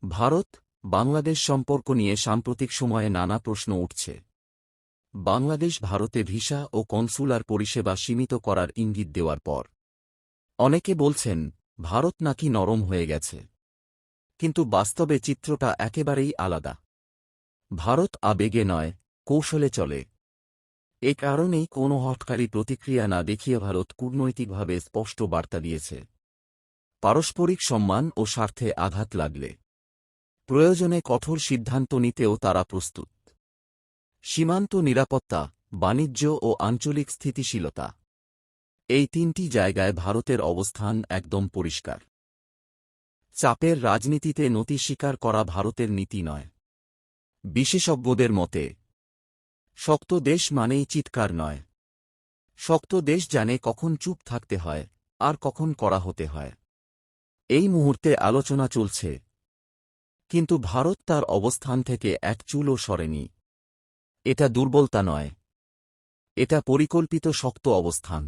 ভারত বাংলাদেশ সম্পর্ক নিয়ে সাম্প্রতিক সময়ে নানা প্রশ্ন উঠছে। বাংলাদেশ ভারতে ভিসা ও কনসুলার পরিষেবা সীমিত করার ইঙ্গিত দেওয়ার পর অনেকে বলছেন ভারত নাকি নরম হয়ে গেছে। কিন্তু বাস্তবে চিত্রটা একেবারেই আলাদা। ভারত আবেগে নয়, কৌশলে চলে। এ কারণেই কোনো হঠকারী প্রতিক্রিয়া না দেখিয়ে ভারত কূটনৈতিকভাবে স্পষ্ট বার্তা দিয়েছে। পারস্পরিক সম্মান ও স্বার্থে আঘাত লাগলে প্রয়োজনে কঠোর সিদ্ধান্ত নিতেও তারা প্রস্তুত। সীমান্ত নিরাপত্তা, বাণিজ্য ও আঞ্চলিক স্থিতিশীলতা, এই তিনটি জায়গায় ভারতের অবস্থান একদম পরিষ্কার। চাপের রাজনীতিতে নতি স্বীকার করা ভারতের নীতি নয়। বিশেষজ্ঞদের মতে শক্ত দেশ মানেই চিৎকার নয়। শক্ত দেশ জানে কখন চুপ থাকতে হয় আর কখন কড়া হতে হয়। এই মুহূর্তে আলোচনা চলছে, কিন্তু ভারত তার অবস্থান থেকে এক চুলও সরেনি। এটা দুর্বলতা নয়, এটা পরিকল্পিত শক্ত অবস্থান।